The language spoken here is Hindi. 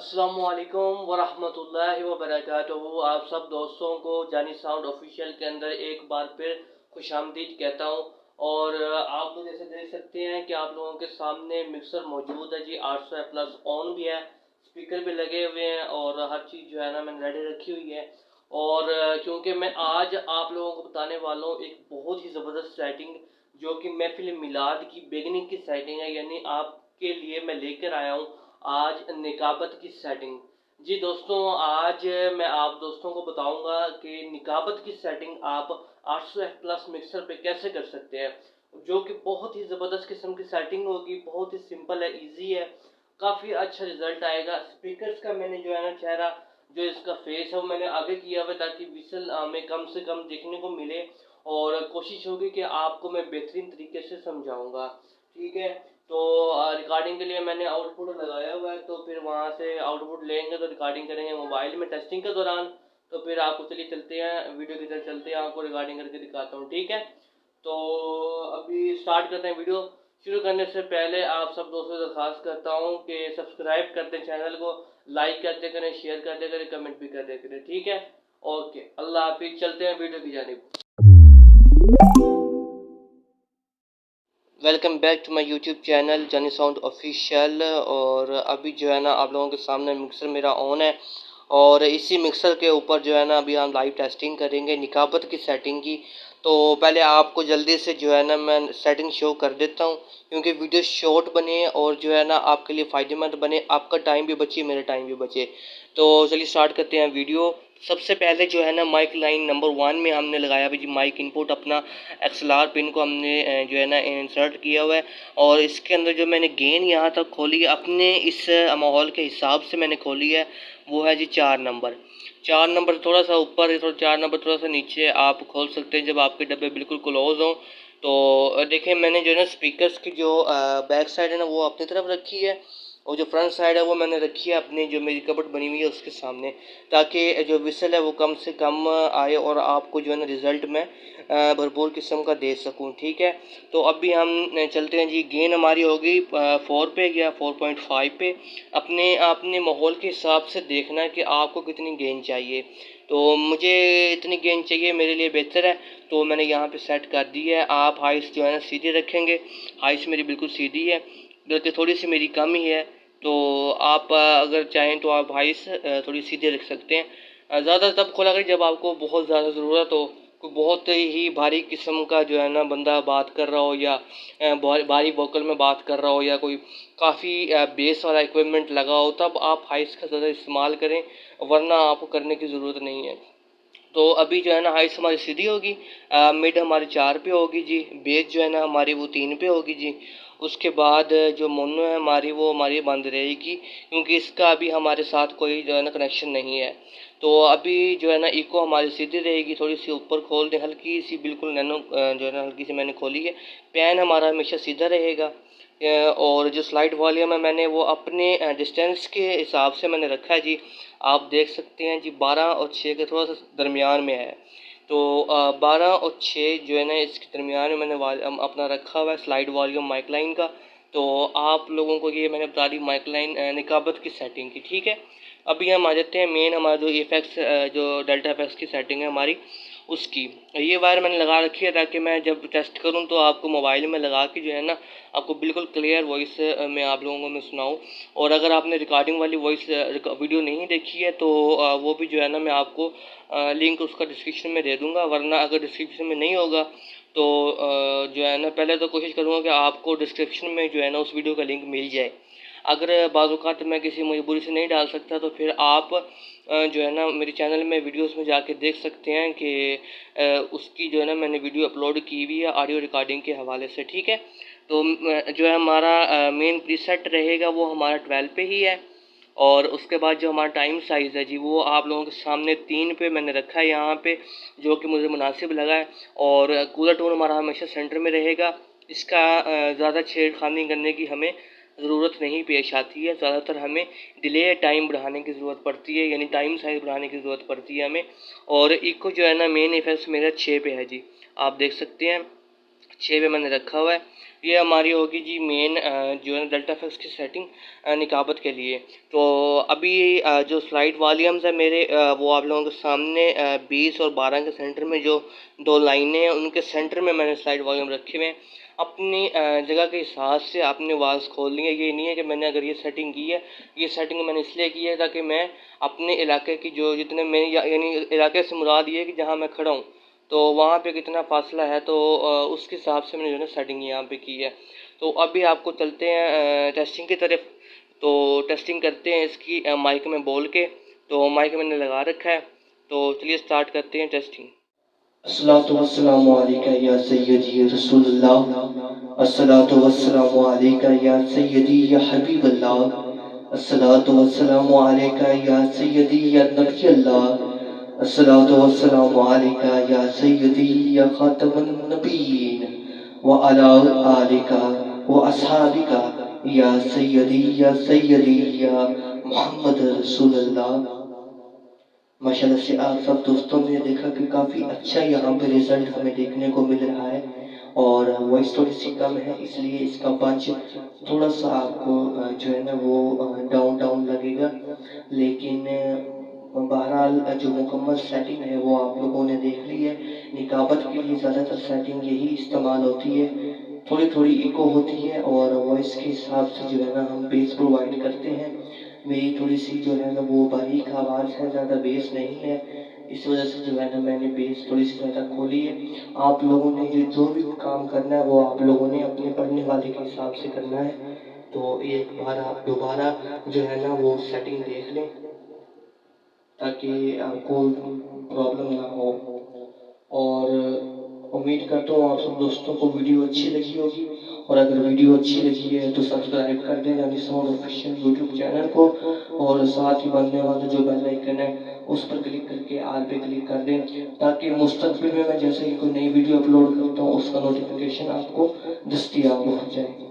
अस्सलामुअलैकुम वरहमतुल्लाहि वबरकातुहू। आप सब दोस्तों को जानी साउंड ऑफिशियल के अंदर एक बार फिर खुशामदीद कहता हूँ। और आप लोग जैसे देख सकते हैं कि आप लोगों के सामने मिक्सर मौजूद है जी। 800 प्लस ऑन भी है, स्पीकर भी लगे हुए हैं और हर चीज़ जो है ना मैंने रेडी रखी हुई है। और क्योंकि मैं आज आप लोगों को बताने वाला हूँ एक बहुत ही ज़बरदस्त सेटिंग, जो कि महफिल मिलाद की बिगनिंग की सेटिंग है, यानी आपके लिए मैं लेकर आया हूँ आज निकाबत की सेटिंग। जी दोस्तों, आज मैं आप दोस्तों को बताऊंगा कि निकाबत की सेटिंग आप 800 प्लस मिक्सर पे कैसे कर सकते हैं, जो कि बहुत ही ज़बरदस्त किस्म की सेटिंग होगी। बहुत ही सिंपल है, इजी है, काफ़ी अच्छा रिजल्ट आएगा। स्पीकर्स का मैंने जो है ना चेहरा, जो इसका फेस है वो मैंने आगे किया हुआ है ताकि विसल में कम से कम देखने को मिले। और कोशिश होगी कि आपको मैं बेहतरीन तरीके से समझाऊंगा, ठीक है। तो रिकॉर्डिंग के लिए मैंने आउटपुट लगाया हुआ है, तो फिर वहाँ से आउटपुट लेंगे तो रिकॉर्डिंग करेंगे मोबाइल में टेस्टिंग के दौरान। तो फिर आपको चलिए चलते हैं वीडियो की तरफ, चलते हैं, आपको रिकॉर्डिंग करके दिखाता हूँ, ठीक है। तो अभी स्टार्ट करते हैं वीडियो। शुरू करने से पहले आप सब दोस्तों से दरख्वास्त करता हूँ कि सब्सक्राइब कर दें चैनल को, लाइक करते करें, शेयर करते करें, कमेंट भी करते करें, ठीक है। ओके, अल्लाह हाफिज। चलते हैं वीडियो की जानिब। Welcome back to my YouTube channel Jani sound official. और अभी जो है ना आप लोगों के सामने मिक्सर मेरा ऑन है, और इसी मिक्सर के ऊपर जो है ना अभी हम लाइव टेस्टिंग करेंगे निकाबत की सेटिंग की। तो पहले आपको जल्दी से जो है ना मैं सेटिंग शो कर देता हूँ, क्योंकि वीडियो शॉर्ट बने और जो है ना आपके लिए फ़ायदेमंद बने, आपका टाइम भी बचे, मेरा टाइम भी बचे। तो चलिए स्टार्ट करते हैं वीडियो। सबसे पहले जो है ना माइक लाइन नंबर 1 में हमने लगाया भी जी माइक इनपुट, अपना XLR पिन को हमने जो है ना इंसर्ट किया हुआ है। और इसके अंदर जो मैंने गेन यहाँ तक खोली है अपने इस माहौल के हिसाब से मैंने खोली है, वो है जी 4 नंबर। 4 नंबर थोड़ा सा ऊपर, थोड़ा 4 नंबर थोड़ा सा नीचे आप खोल सकते हैं जब आपके डब्बे बिल्कुल क्लोज हों। तो देखें मैंने जो है ना स्पीकर्स की जो बैक साइड है ना वो अपनी तरफ रखी है, और जो फ्रंट साइड है वो मैंने रखी है अपनी जो मेरी कबर्ड बनी हुई है उसके सामने, ताकि जो विसल है वो कम से कम आए और आपको जो है ना रिज़ल्ट में भरपूर किस्म का दे सकूं, ठीक है। तो अभी हम चलते हैं जी। गेन हमारी होगी 4 पे या 4.5 पे। अपने अपने माहौल के हिसाब से देखना है कि आपको कितनी गेन चाहिए। तो मुझे इतनी गेन चाहिए, मेरे लिए बेहतर है, तो मैंने यहाँ पे सेट कर दी है। आप हाइस जो है ना सीधी रखेंगे, हाइस मेरी बिल्कुल सीधी है, बल्कि थोड़ी सी मेरी कम ही है। तो आप अगर चाहें तो आप हाइस थोड़ी सीधे रख सकते हैं। ज़्यादा तब खोला करें जब आपको बहुत ज़्यादा ज़रूरत हो, कोई बहुत ही भारी किस्म का जो है ना बंदा बात कर रहा हो, या भारी वोकल में बात कर रहा हो, या कोई काफ़ी बेस वाला इक्विपमेंट लगा हो, तब आप हाइस का ज़्यादा इस्तेमाल करें, वरना आपको करने की ज़रूरत नहीं है। तो अभी जो है ना हाइस हमारी सीधी होगी, मिड हमारी 4 पे होगी जी, बेस जो है ना हमारी वो 3 पे होगी जी। उसके बाद जो मोनो है हमारी वो हमारी बंद रहेगी, क्योंकि इसका अभी हमारे साथ कोई जो है ना कनेक्शन नहीं है। तो अभी जो है ना इको हमारी सीधी रहेगी, थोड़ी सी ऊपर खोल दें, हल्की सी बिल्कुल नैनो जो है ना हल्की सी मैंने खोली है। पैन हमारा हमेशा सीधा रहेगा। और जो स्लाइड वॉल्यूम है मैंने वो अपने डिस्टेंस के हिसाब से मैंने रखा है जी। आप देख सकते हैं जी 12 और 6 के थोड़ा सा दरमियान में है। तो 12 और 6 जो है ना इसके दरमियान में मैंने अपना रखा हुआ है स्लाइड वॉल्यूम माइक लाइन का। तो आप लोगों को ये मैंने बता दी माइक लाइन निकाबत की सेटिंग की, ठीक है। अभी हम आ जाते हैं मेन हमारा जो इफेक्ट्स, जो डेल्टा इफेक्ट्स की सेटिंग है हमारी, उसकी। ये वायर मैंने लगा रखी है ताकि मैं जब टेस्ट करूं तो आपको मोबाइल में लगा के जो है ना आपको बिल्कुल क्लियर वॉइस में आप लोगों को मैं सुनाऊं। और अगर आपने रिकॉर्डिंग वाली वॉइस वीडियो नहीं देखी है तो वो भी जो है ना मैं आपको लिंक उसका डिस्क्रिप्शन में दे दूंगा, वरना अगर डिस्क्रिप्शन में नहीं होगा तो जो है ना पहले तो कोशिश करूँगा कि आपको डिस्क्रिप्शन में जो है ना उस वीडियो का लिंक मिल जाए। अगर बाज़ मैं किसी मजबूरी से नहीं डाल सकता तो फिर आप जो है ना मेरे चैनल में वीडियोस में जाके देख सकते हैं कि उसकी जो है ना मैंने वीडियो अपलोड की हुई है ऑडियो रिकॉर्डिंग के हवाले से, ठीक है। तो जो है हमारा मेन प्रीसेट रहेगा वो हमारा 12 पे ही है। और उसके बाद जो हमारा टाइम साइज़ है जी वो आप लोगों के सामने 3 पे मैंने रखा है यहाँ पे, जो कि मुझे मुनासिब लगा है। और कूलर टोन हमारा हमेशा सेंटर में रहेगा। इसका ज़्यादा छेड़खानी करने की हमें ज़रूरत नहीं पेश आती है। ज़्यादातर हमें डिले टाइम बढ़ाने की ज़रूरत पड़ती है, यानी टाइम साइज़ बढ़ाने की ज़रूरत पड़ती है हमें। और इको जो है ना मेन इफेक्ट्स मेरा 6 पे है जी, आप देख सकते हैं 6 पे मैंने रखा हुआ है। ये हमारी होगी जी मेन जो है डेल्टा एफएक्स की सेटिंग निकाबत के लिए। तो अभी जो स्लाइड वॉल्यूम्स है मेरे वो आप लोगों के सामने 20 और 12 के सेंटर में जो दो लाइनें हैं उनके सेंटर में मैंने स्लाइड वॉल्यूम रखे हुए हैं। अपनी जगह के हिसाब से आपने आवाज़ खोलनी है। ये नहीं है कि मैंने अगर ये सेटिंग की है, ये सेटिंग मैंने इसलिए की है ताकि मैं अपने इलाके की जो जितने मेरे यानी इलाके से मुराद ये है कि जहाँ मैं खड़ा हूँ तो वहाँ पे कितना फासला है, तो उसके हिसाब से मैंने जो है ना सेटिंग यहाँ पे की है। तो अभी आपको चलते हैं टेस्टिंग की तरफ। तो टेस्टिंग करते हैं इसकी माइक में बोल के। तो माइक मैंने लगा रखा है, तो चलिए स्टार्ट करते हैं टेस्टिंग। अस्सलातु वस्सलामु अलैका या सय्यदी या रसूलल्लाह, अस्सलातु वस्सलामु अलैका या सय्यदी या हबीबल्लाह, अस्सलातु वस्सलामु अलैका या सय्यदी या नबी अल्लाह, अस्सलातु वस्सलामु अलैका या सय्यदी या खातमुन नबीयीन व अला आलिका व अस्हाबिका या सय्यदी या मोहम्मद रसूलुल्लाह। माशाल्लाह से आप सब दोस्तों ने देखा कि काफ़ी अच्छा यहाँ पे रिजल्ट हमें देखने को मिल रहा है और वॉइस थोड़ी सी कम है, इसलिए इसका पंच थोड़ा सा आपको जो है ना वो डाउन डाउन लगेगा। लेकिन बहरहाल जो मुकम्मल सेटिंग है वो आप लोगों ने देख ली है। निकाबत के लिए ज़्यादातर सेटिंग यही इस्तेमाल होती है। थोड़ी थोड़ी इको होती है और वॉइस के हिसाब से जो है ना हम बेस प्रोवाइड करते हैं। मेरी थोड़ी सी जो है ना वो बारीक आवाज़ है, ज़्यादा बेस नहीं है, इस वजह से जो है ना मैंने बेस थोड़ी सी ज़्यादा खोली है। आप लोगों ने जो भी काम करना है वो आप लोगों ने अपने पढ़ने वाले के हिसाब से करना है। तो एक बार आप दोबारा जो है ना वो सेटिंग देख लें ताकि आपको प्रॉब्लम ना हो। और उम्मीद करता हूँ आप सब दोस्तों को वीडियो अच्छी लगी होगी, और अगर वीडियो अच्छी लगी है तो सब्सक्राइब कर दें जनी साउंड ऑफिशियल यूट्यूब चैनल को, और साथ ही बनने वाला जो बेल आइकन है उस पर क्लिक करके आल पे क्लिक कर दें ताकि मुस्तकबिल में मैं जैसे ही कोई नई वीडियो अपलोड करता हूँ उसका नोटिफिकेशन आपको दस्तयाब हो जाए।